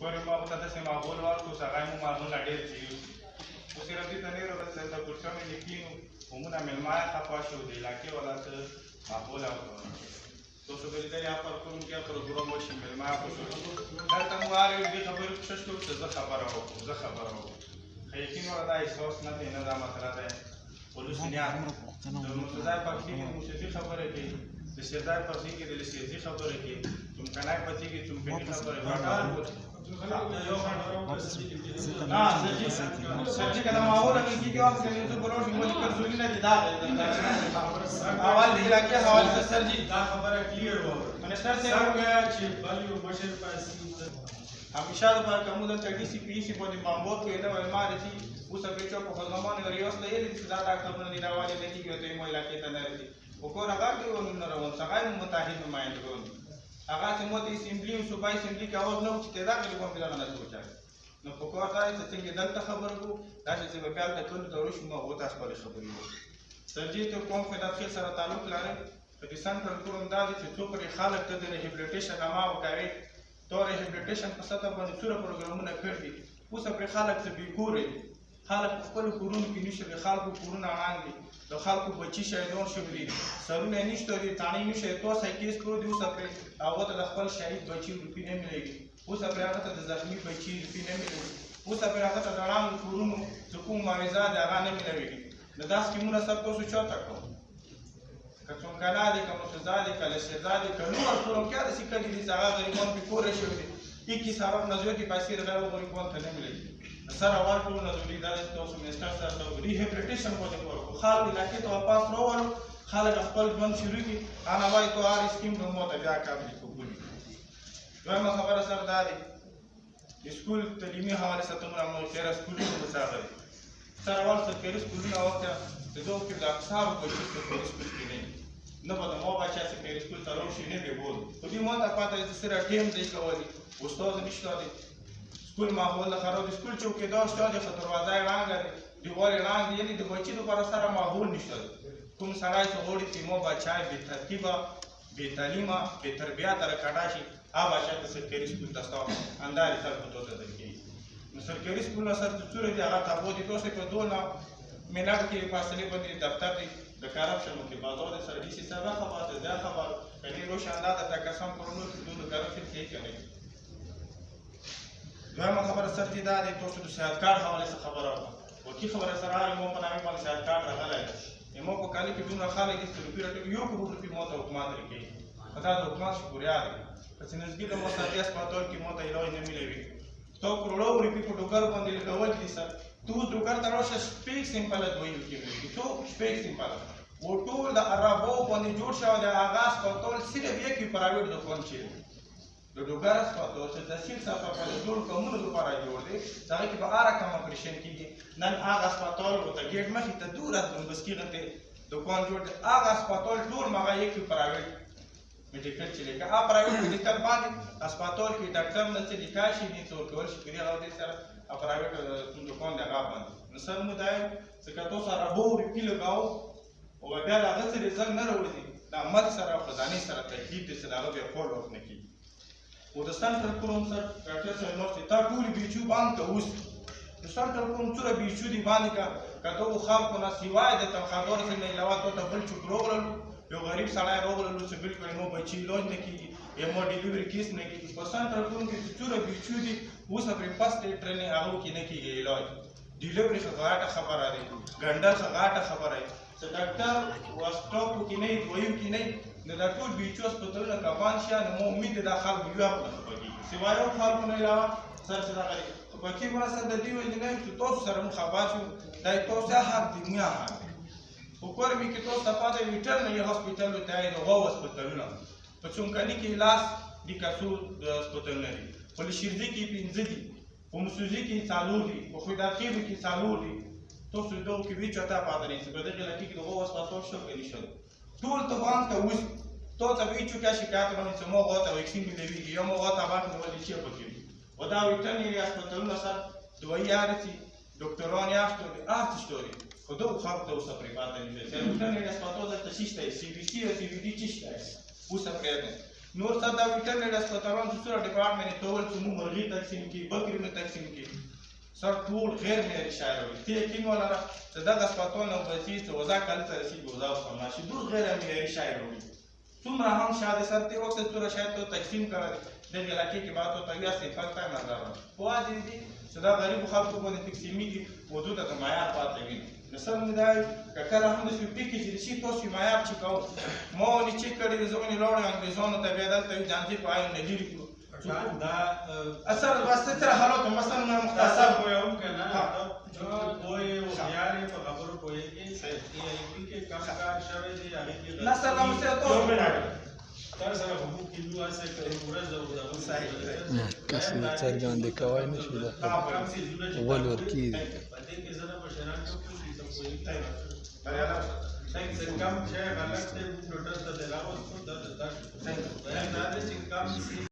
وګورئ ما ورته داسې ماحول ورکړو چې هغه مو ماحول نه ډېر تېر اوس یې دې ته نه یې د کرسیو مې لیکلي عموما مېلمه یې خفه شو د علاقې والا څه ماحول تاسو ولیدل یا پرکوونکي پروګرام وشي مېلمه یې خوشو دلته مو هر یو دې خبرې کوشش کوو چې زه خبره وکړم خو یقین وکړه دا احساس نه دی نه دا مسله دی ولوسنیان د مرتضی پخشي کې د موسیقي خبرې کوي د شیردای پخشي کې د سیاسي خبرې کوي چمکنای پخشي کې چمکني خبرې سرجي که د ماحول حقیقي کې وخت کوي زه بروش مولي کرزولي نه دي دا اول د علاقې حوالې ته سرجي دا خبره کلیر وه منسټر صاحب څنګه چې بل یو مشر پاسي همیشه دپاره که موږ دلته ډي سي پي سي باندې بامبور کوي نه ویل ما رسي اوس پرې چوک په خدمتانو ریاست ته یې چې دا ډاکټرونه دې راوالې نه کېږي ته یې مو علاقې ته نه رسي خو کور هغه دې ونه نه روان څنګه یې متحد نمایندګان هغه چې مو د اسمبلي او صوبایي اسمبلي کې اواز نه و چې تعداد یې کوم پلان نه سوچا نو په کور دا چې څنګه دلته خبرې کوو دا چې به بیا د ټولو دورو شو ما و تاسو خپلې خبرې وکړو سرجي ته کوم فداخل سره تعلق لري په دې سنټرل کوم دا چې څوک لري خلک ته د ریهابلیټیشن عامه وکړي تو ریهابلیټیشن په سطح باندې څوره پروګرامونه کړي اوس پرې خلک څه بیکورې خلک په خپلو کورونو کې نشي د خلکو کورونه ړنګ دي د خلکو بچي شهیدان شوي دي سرونه یې نشته دي تاڼۍ نشي توسه کیس پرو دي اوس پرې هغه ته د خپل شهید بچي روپۍ نه ملېږي اوس پرې هغه ته د زخمي بچي روپۍ نه ملېږي اوس پرې هغه ته د ړنګو کورونو چې کوم معاوضه دی هغه نه ملوېږي نو دا سکیمونه سر تاسو چاته کوو که څومکنا دي که مرتضی دي که لشیرزاد دي که نور ټول کیا داسې کلي دي چې هغه غریبان پرې کوره شوي دي یکی سبب نزویتی پیسې غیر غریبان ته نه ملېږي سر اول ټول نزولي دا چې تاسو منسټر سره ته ریهابلیټیشن باندې کار وکړو خلک علاقې ته واپس راوړو خلک خپل ژوند شروع کړي انا وایي تو هر سکیم نو مو ته بیا قابل قبول دویمه خبره سره دا دی د سکول تعلیمي حوالې سره ته مو تېره سکولونه مسافر سر اول سرکاري سکولونه وخته د دغو کې د اکثرو بچي سرکاري سکول کې نه نه به د ما بچه سرکاري سکول ته راشي نه به بولو خو دې ما ته پته ده چې سره ټیم دی کولی استاد نشته دی سکول ماحول خراب دی سکول چوکیدار شته دی خو دروازه یې ړنګه دی دیوال یې ړنګ دی یعنې د بچي دپاره سره ماحول نشته دی کوم سړی چې غواړي چې ما بچه بې ترتیبه بې تعلیمه بې تربیته راکډه شي هغه بچه ته سرکاري سکول ته ستا اندازې خلکو ته درکوي نو سرکاري سکولونه سره چې څومره دي هغه تابو دي تاسو په دونه منټ کې فاصلې باندې دفتر دی د کرپشن کې بازار د سره ډي سي صاحب خبر ده دا خبر کني روشن اندازه تا قسم پرونو چې دوی کرپشن کې کوي دویمه خبره سره دي دا دی تاسو د صحت کارت حواله څخه خبره وکړه وکي خبره سره مو په نامه باندې صحت کارت راغلی دی مو په کالي کې دومره خلک چې روپۍ راټول یو کروڑ روپۍ مو ته حکومت لري دا د حکومت شکریا دی چې نزدیک د مستقیم هسپتال کې مو ته علاج نه ملوي تو کروڑو روپۍ په ډوګر باندې لګول دي سر تو ډوګر ته راشه سپیک سیمپل دوی کې تو سپیک سیمپل و ټول د عربو باندې جوړ شو د آغاز هسپتال صرف یو پرایویټ دکان چي د ډوګر هسپتال چې د سیل صفه په ټول کومونو لپاره جوړ دی هغه کې به هر کوم اپریشن کیږي نن هغه هسپتال او ته ګیټ مخې ته دور از بس کېږي دکان جوړ دی هغه هسپتال ټول مغه یو پرایویټ میډیکل چې لیکه پرایویټ میډیکل باندې هسپتال کې ډاکټر نه چې لیکای شي نه څور کول شي کړي هغه دې سره پرایویټ دکان دی هغه باندې نو سر مو دا چې تاسو سره بو ریپی لګاو او بیا هغه څه رزق نه راوړي د عمل سره خداني سره تکلیف دي چې هغه به خپل وخت نه کیږي او د سنټرل کوم سر ډاکټر صاحب نو چې تا ټول بیچو باندې اوس د سنټرل کوم څوره بیچو دی باندې کا کته خلکو نه سیوای د تنخوادور څخه علاوه ته بل څه پروګرام یو غریب سړی راغلو چې بالکل نو بچي لوج نه کیږي یمو ډیلیوري کیس نه کیږي په سنټرل کوم کې څوره بیچو دی اوس پرې پاست ټریننګ هغه کې نه کیږي علاج ډیلیوري غاټه خبره ده ګندل غاټه خبره ده چې ډاکټر واسټاپ کې نه دویم کې نه د ټول بیچو هسپتالونه کبان شي نو امید ده خلک یو خپل خبري سیوایو خلکو نه علاوه سر سره غري باقي ورسره د دې ویل نه چې تاسو سره مخابات شو دای تاسو حق دنیا حق وګورئ مې کې تاسو پاتې ویټرنري هسپتال ته یې نو هسپتالونه په څومکني کې لاس د کاسو د هسپتال لري په لشيرزي کې 15 دي په مسوزي کې 4 دي په خداخي کې 4 دي تاسو دوه کې وی چاته پاتې نه څه په دغه لکه کې دغه هسپتال شو کې نشو ټول ته باندې اوس ته ته وی چې کا شکایت نه چې مو غوته وکسین ملوي یو مو غوته باندې ولې چې پکې ودا ویټرنري هسپتالونه سره دوی یارتي ډاکټران یافتو ارتشتوري خودو خلق ته اوسه پرې پاتې نه چې ویټرنري هسپتال ته شيشته سی بي سي او سی بي ډي چشته اوسه پرې نور څه دا ویټرنري هسپتالان چې څومره ډپارټمنټ یې کول چې موږ مرغۍ تقسیم کړي بکرې مې تقسیم کړي سر ټول غیر معیاري شی راوړي ته یقین ولره چې دغه هسپتالونه وبځي چې وضع کله ته رسېږي وضع ورته ماشي ټول غیر معیاري شی راوړي څومره هم شاید سر ته وخت څومره شاید تو تقسیم کړی دغه علاقې کې به تو تاویا صفر ته نظر پوه دي چې دا غریبو خلکو باندې تقسیمېږي وجود ته معیار پاتې وي نو سر مې دا که کله هم داسې پیکې چې رسي تاسو معیار چې کوو ما ونې چک کړی د زه ونې لاړو انګریزانو ته بیا دلته وي جانځې په آیو نه لرې کړو دا اثر واسطه تر حالات مثلا ما تاسو مختصر کوم کنه جو کوی ویارې په خبرو کوی کې ای کې کم کار شوی دی هغه کې نه سلام سره تاسو تر سره حقوق کیلو اسه کوي ورځ او دا کسی د څرګندې کوای نه شي دا اول ورکی دی پدې کې زره مشران ته کوي ته کوي بریاله څنګه کم شي غلط ته ټوټل ته راوځو دا دا چې کم